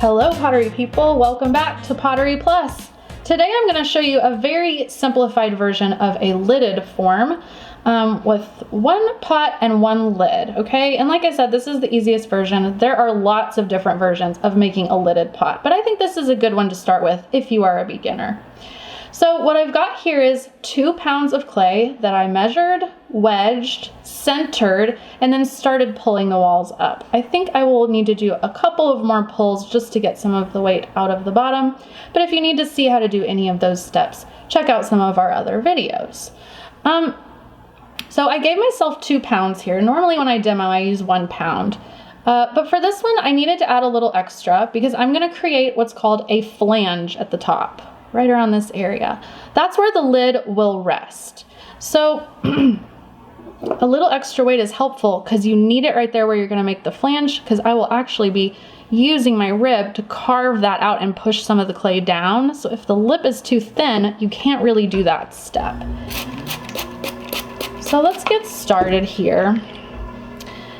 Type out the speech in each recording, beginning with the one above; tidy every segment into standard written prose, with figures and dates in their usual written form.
Hello Pottery people, welcome back to Pottery Plus. Today I'm going to show you a very simplified version of a lidded form with one pot and one lid, okay? And like I said, this is the easiest version. There are lots of different versions of making a lidded pot, but I think this is a good one to start with if you are a beginner. So what I've got here is 2 pounds of clay that I measured, wedged, centered, and then started pulling the walls up. I think I will need to do a couple of more pulls just to get some of the weight out of the bottom. But if you need to see how to do any of those steps, check out some of our other videos. So I gave myself 2 pounds here. Normally when I demo, I use 1 pound. But for this one, I needed to add a little extra because I'm gonna create what's called a flange at the top, right around this area. That's where the lid will rest. So a little extra weight is helpful because you need it right there where you're gonna make the flange, because I will actually be using my rib to carve that out and push some of the clay down. So if the lip is too thin, you can't really do that step. So let's get started here.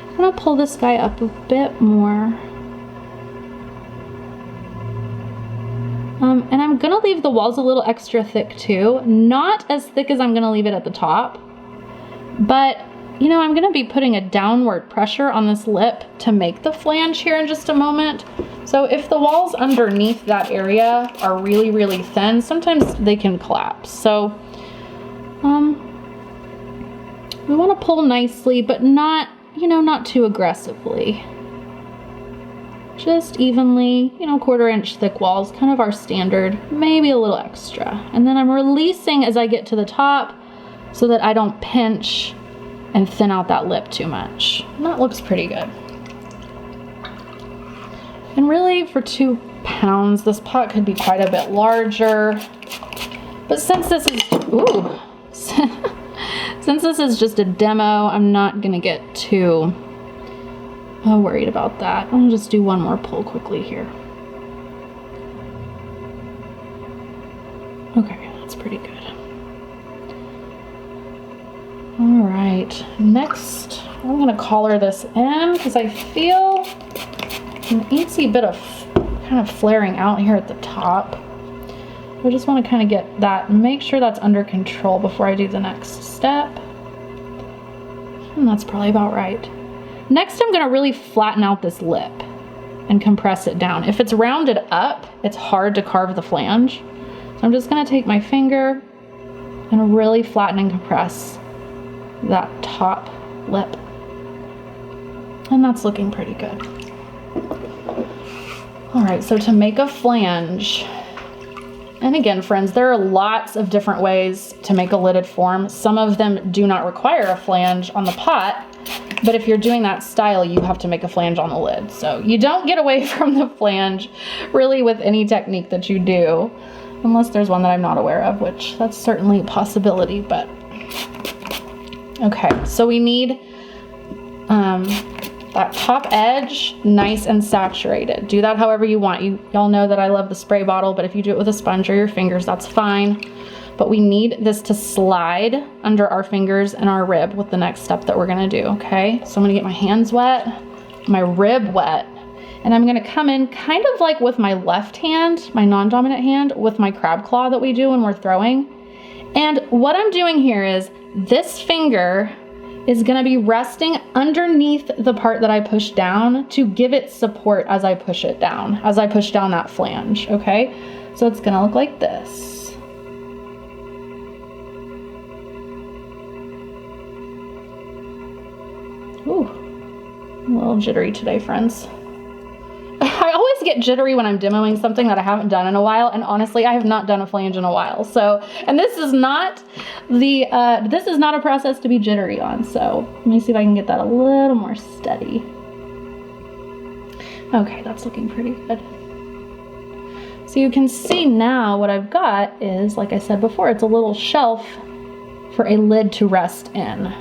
I'm gonna pull this guy up a bit more. And I'm gonna leave the walls a little extra thick too. Not as thick as I'm gonna leave it at the top, but you know, I'm gonna be putting a downward pressure on this lip to make the flange here in just a moment. So if the walls underneath that area are really, really thin, sometimes they can collapse. So we wanna pull nicely, but not, you know, not too aggressively. Just evenly, you know, 1/4 inch thick walls, kind of our standard, maybe a little extra. And then I'm releasing as I get to the top so that I don't pinch and thin out that lip too much. And that looks pretty good. And really for 2 pounds, this pot could be quite a bit larger. But since this is, since this is just a demo, I'm not gonna get too worried about that. I'll just do one more pull quickly here. Okay, that's pretty good. All right, next I'm gonna collar this in because I feel an eensy bit of kind of flaring out here at the top. I just want to kind of get that, make sure that's under control before I do the next step. And that's probably about right. Next, I'm gonna really flatten out this lip and compress it down. If it's rounded up, it's hard to carve the flange. So I'm just gonna take my finger and really flatten and compress that top lip. And that's looking pretty good. All right, so to make a flange, and again, friends, there are lots of different ways to make a lidded form. Some of them do not require a flange on the pot, but if you're doing that style, you have to make a flange on the lid. So you don't get away from the flange really with any technique that you do, unless there's one that I'm not aware of, which that's certainly a possibility, but okay. So we need that top edge nice and saturated. Do that however you want. Y'all know that I love the spray bottle, but if you do it with a sponge or your fingers, that's fine. But we need this to slide under our fingers and our rib with the next step that we're gonna do, okay? So I'm gonna get my hands wet, my rib wet, and I'm gonna come in kind of like with my left hand, my non-dominant hand, with my crab claw that we do when we're throwing. And what I'm doing here is this finger is gonna be resting underneath the part that I push down to give it support as I push it down, as I push down that flange, okay? So it's gonna look like this. Ooh, I'm a little jittery today, friends. I always get jittery when I'm demoing something that I haven't done in a while, and honestly, I have not done a flange in a while. So, and this is not a process to be jittery on. So let me see if I can get that a little more steady. Okay, that's looking pretty good. So you can see now what I've got is, like I said before, it's a little shelf for a lid to rest in.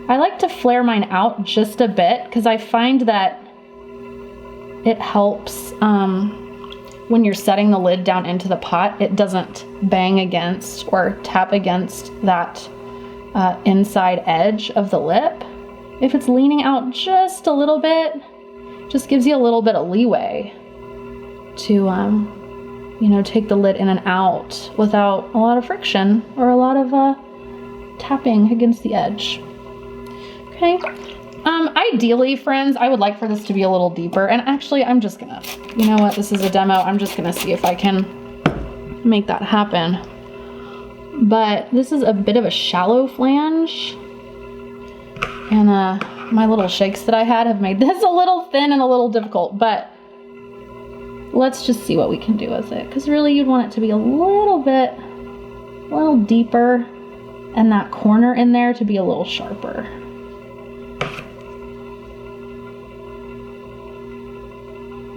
I like to flare mine out just a bit because I find that it helps when you're setting the lid down into the pot, it doesn't bang against or tap against that inside edge of the lip. If it's leaning out just a little bit, just gives you a little bit of leeway. to, you know, take the lid in and out without a lot of friction or a lot of tapping against the edge. Okay. Ideally, friends, I would like for this to be a little deeper. And actually, I'm just gonna, you know what, this is a demo. I'm just gonna see if I can make that happen. But this is a bit of a shallow flange. And my little shakes that I had have made this a little thin and a little difficult. But let's just see what we can do with it. Because really, you'd want it to be a little deeper. And that corner in there to be a little sharper.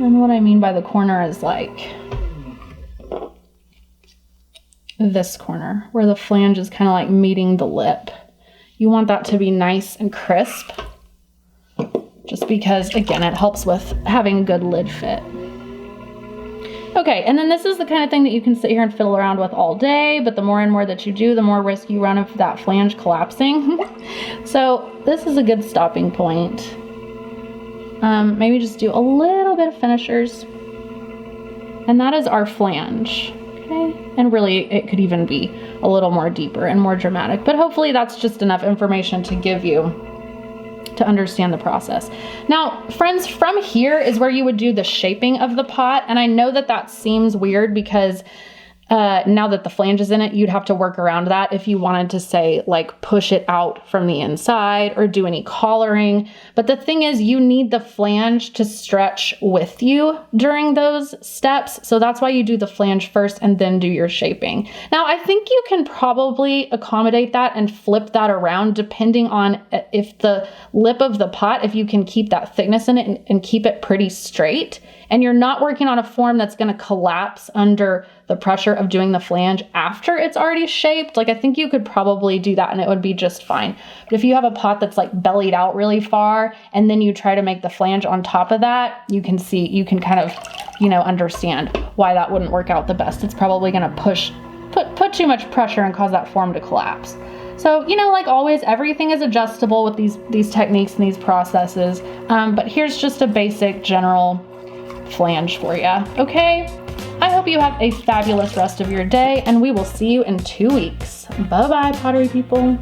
And what I mean by the corner is like this corner where the flange is kind of like meeting the lip. You want that to be nice and crisp, just because, again, it helps with having good lid fit. Okay, and then this is the kind of thing that you can sit here and fiddle around with all day, but the more and more that you do, the more risk you run of that flange collapsing. So this is a good stopping point. Maybe just do a little bit of finishers. And that is our flange, okay? And really, it could even be a little more deeper and more dramatic, but hopefully that's just enough information to give you to understand the process. Now, friends, from here is where you would do the shaping of the pot. And I know that that seems weird because now that the flange is in it, you'd have to work around that if you wanted to, say, like push it out from the inside or do any collaring. But the thing is, you need the flange to stretch with you during those steps. So that's why you do the flange first and then do your shaping. Now, I think you can probably accommodate that and flip that around depending on if the lip of the pot, if you can keep that thickness in it and keep it pretty straight. And you're not working on a form that's going to collapse under the pressure of doing the flange after it's already shaped. Like, I think you could probably do that and it would be just fine. But if you have a pot that's like bellied out really far and then you try to make the flange on top of that, you can kind of, you know, understand why that wouldn't work out the best. It's probably going to put too much pressure and cause that form to collapse. So, you know, like always, everything is adjustable with these techniques and these processes. But here's just a basic general flange for you, okay? I hope you have a fabulous rest of your day, and we will see you in 2 weeks. Bye-bye, pottery people.